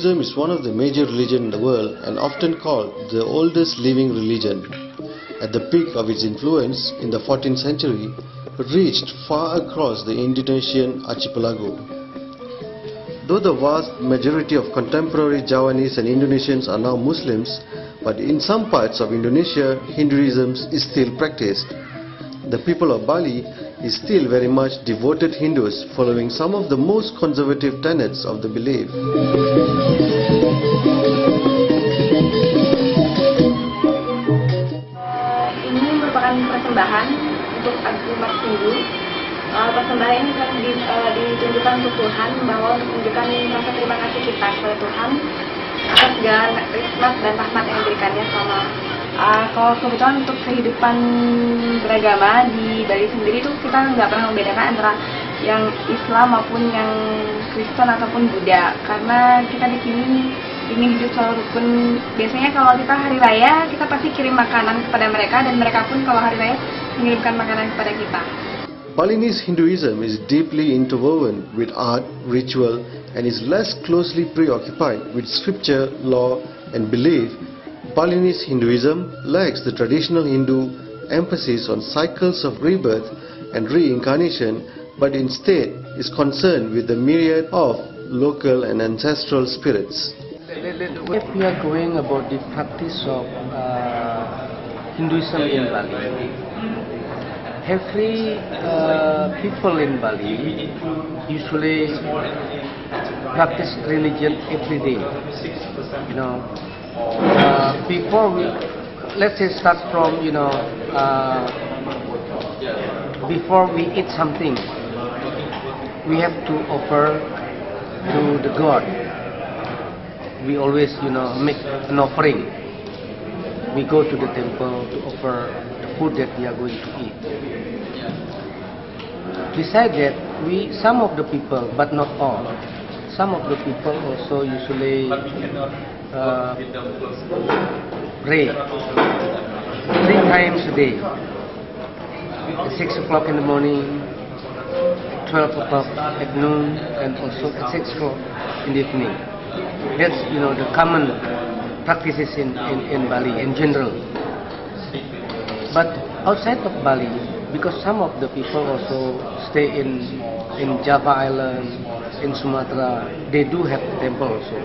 Hinduism is one of the major religions in the world and often called the oldest living religion. At the peak of its influence in the 14th century, it reached far across the Indonesian archipelago. Though the vast majority of contemporary Javanese and Indonesians are now Muslims, but in some parts of Indonesia, Hinduism is still practiced. The people of Bali is still very much devoted Hindus, following some of the most conservative tenets of the belief. Ini merupakan persembahan untuk umat Hindu. Persembahan ini kan ditunjukkan untuk Tuhan, bahwa untuk menunjukkan rasa terima kasih kita kepada Tuhan atas segala nikmat dan rahmat yang diberikannya selama. Kalau kebetulan untuk kehidupan beragama di Bali sendiri itu kita nggak pernah membedakan antara yang Islam maupun yang Kristen ataupun Buddha, karena kita di sini ingin hidup selalu rukun. Biasanya kalau kita hari raya kita pasti kirim makanan kepada mereka, dan mereka pun kalau hari raya mengirimkan makanan kepada kita. Balinese Hinduism is deeply interwoven with art, ritual, and is less closely preoccupied with scripture, law, and belief. Balinese Hinduism lacks the traditional Hindu emphasis on cycles of rebirth and reincarnation, but instead is concerned with the myriad of local and ancestral spirits. If we are going about the practice of Hinduism in Bali, every people in Bali usually practice religion every day. You know, before let's say start from before we eat something, we have to offer to the God. We always make an offering. We go to the temple to offer the food that we are going to eat. Besides that, some of the people, but not all, some of the people also usually pray 3 times a day. At 6 o'clock in the morning, 12 o'clock at noon, and also at 6 o'clock in the evening. That's the common practices in Bali in general. But outside of Bali, because some of the people also stay in Java Island, in Sumatra, they do have a temple also.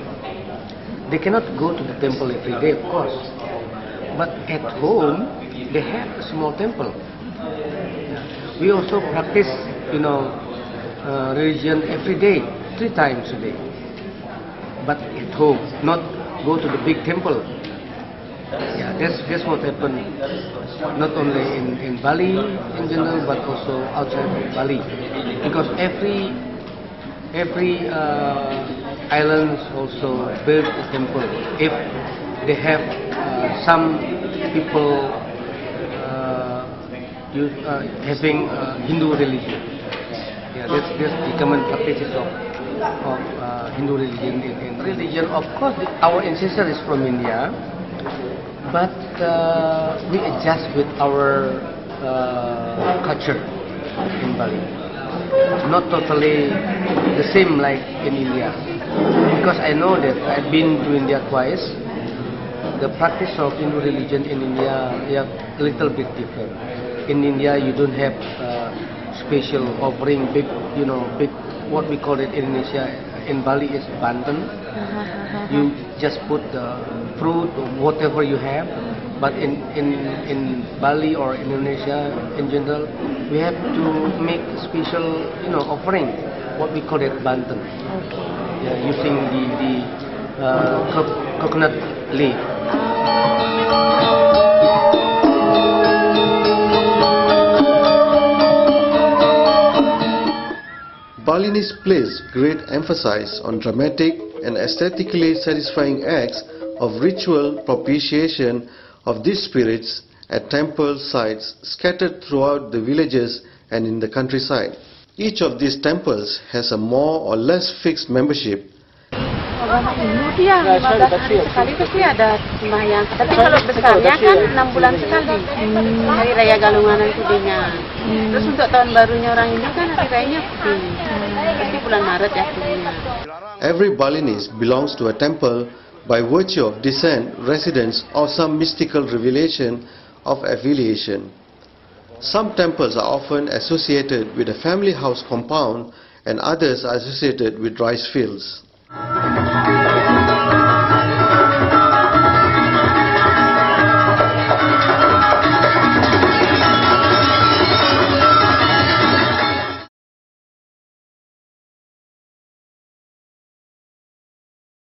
They cannot go to the temple every day, of course. But at home, they have a small temple. We also practice, religion every day, 3 times a day. But at home, not go to the big temple. Yeah, that's what happened. Not only in Bali in general, but also outside of Bali, because every islands also build a temple if they have some people having Hindu religion. Yeah, that's the common practices of Hindu religion. In religion, of course, our ancestor is from India, but we adjust with our culture in Bali. Not totally the same like in India, because I know that I've been to India twice. The practice of Hindu religion in India is a little bit different. In India, you don't have special offering, big, what we call it in Indonesia. In Bali is banten. You just put the fruit or whatever you have. But in Bali or Indonesia in general, we have to make special, offering, what we call it banten. Okay. Yeah, using the coconut leaf. Balinese place great emphasis on dramatic and aesthetically satisfying acts of ritual propitiation of these spirits at temple sites scattered throughout the villages and in the countryside. Each of these temples has a more or less fixed membership. agama Hindu dia 15 hari sekali pasti ada sembahyang. Tapi kalau besarnya kan 6 bulan sekali. Hari Raya Galungan Kudinya. Terus untuk tahun barunya orang Hindu kan hari rayanya Kudi. Pasti bulan Maret ya Kudinya. Every Balinese belongs to a temple by virtue of descent, residence or some mystical revelation of affiliation. Some temples are often associated with a family house compound and others are associated with rice fields.